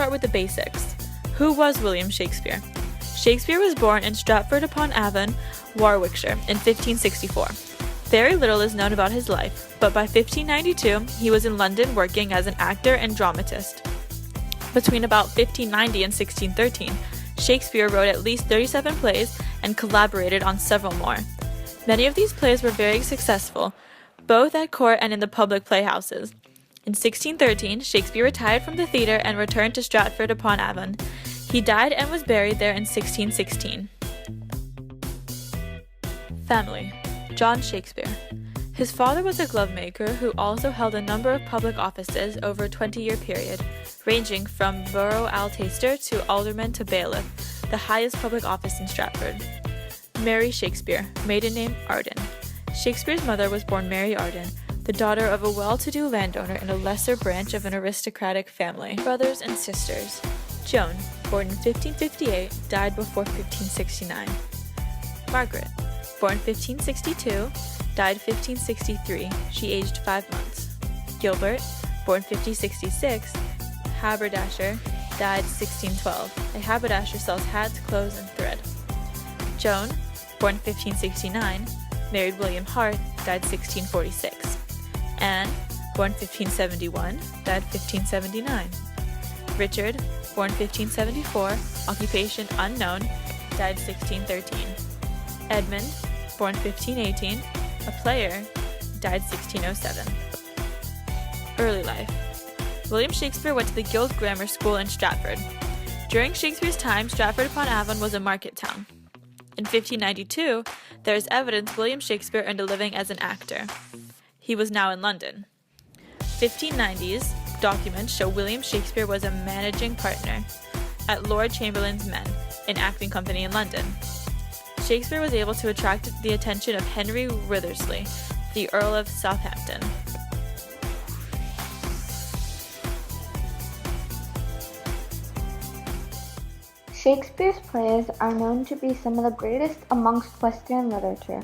start with the basics. Who was William Shakespeare? Shakespeare was born in Stratford-upon-Avon, Warwickshire, in 1564. Very little is known about his life, but by 1592, he was in London working as an actor and dramatist. Between about 1590 and 1613, Shakespeare wrote at least 37 plays and collaborated on several more. Many of these plays were very successful, both at court and in the public playhouses. In 1613, Shakespeare retired from the theatre and returned to Stratford-upon-Avon. He died and was buried there in 1616. Family. John Shakespeare. His father was a glovemaker who also held a number of public offices over a 20-year period, ranging from borough altaster to alderman to bailiff, the highest public office in Stratford. Mary Shakespeare, maiden name Arden. Shakespeare's mother was born Mary Arden, the daughter of a well-to-do landowner in a lesser branch of an aristocratic family. Brothers and sisters. Joan, born in 1558, died before 1569. Margaret, born 1562, died 1563. She aged 5 months. Gilbert, born 1566, haberdasher, died 1612. A haberdasher sells hats, clothes, and thread. Joan, born 1569, married William Hart, died 1646. Anne, born 1571, died 1579. Richard, born 1574, occupation unknown, died 1613. Edmund, born 1518, a player, died 1607. Early life. William Shakespeare went to the Guild Grammar School in Stratford. During Shakespeare's time, Stratford-upon-Avon was a market town. In 1592, there is evidence William Shakespeare earned a living as an actor. He was now in London. 1590s documents show William Shakespeare was a managing partner at Lord Chamberlain's Men, an acting company in London. Shakespeare was able to attract the attention of Henry Wriothesley, the Earl of Southampton. Shakespeare's plays are known to be some of the greatest amongst Western literature.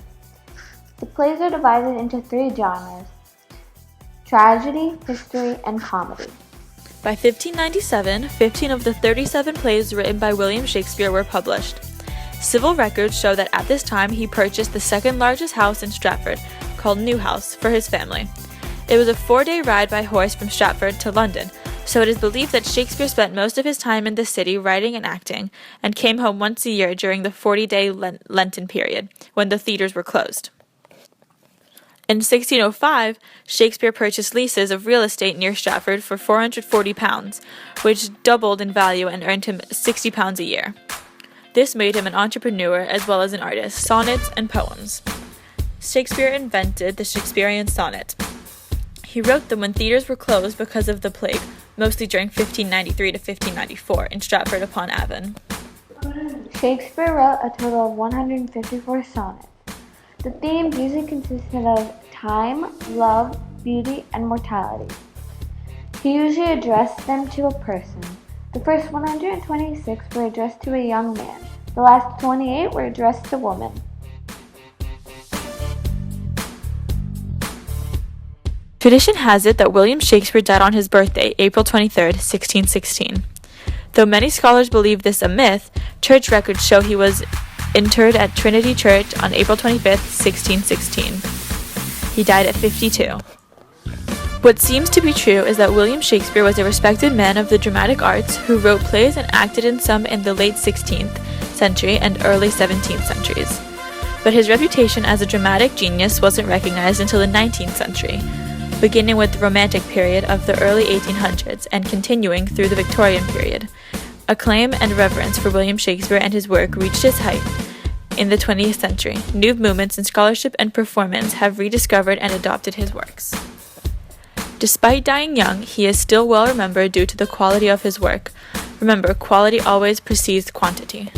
The plays are divided into 3 genres: tragedy, history, and comedy. By 1597, 15 of the 37 plays written by William Shakespeare were published. Civil records show that at this time he purchased the second largest house in Stratford, called New House, for his family. It was a 4-day ride by horse from Stratford to London, so it is believed that Shakespeare spent most of his time in the city writing and acting, and came home once a year during the 40-day Lenten period, when the theatres were closed. In 1605, Shakespeare purchased leases of real estate near Stratford for £440, which doubled in value and earned him £60 a year. This made him an entrepreneur as well as an artist. Sonnets and poems. Shakespeare invented the Shakespearean sonnet. He wrote them when theatres were closed because of the plague, mostly during 1593 to 1594 in Stratford-upon-Avon. Shakespeare wrote a total of 154 sonnets. The themes usually consisted of time, love, beauty, and mortality. He usually addressed them to a person. The first 126 were addressed to a young man. The last 28 were addressed to women. Tradition has it that William Shakespeare died on his birthday, April 23, 1616. Though many scholars believe this a myth, church records show he was interred at Trinity Church on April 25, 1616. He died at 52. What seems to be true is that William Shakespeare was a respected man of the dramatic arts who wrote plays and acted in some in the late 16th century and early 17th centuries. But his reputation as a dramatic genius wasn't recognized until the 19th century, beginning with the Romantic period of the early 1800s and continuing through the Victorian period. Acclaim and reverence for William Shakespeare and his work reached its height in the 20th century. New movements in scholarship and performance have rediscovered and adopted his works. Despite dying young, he is still well remembered due to the quality of his work. Remember, quality always precedes quantity.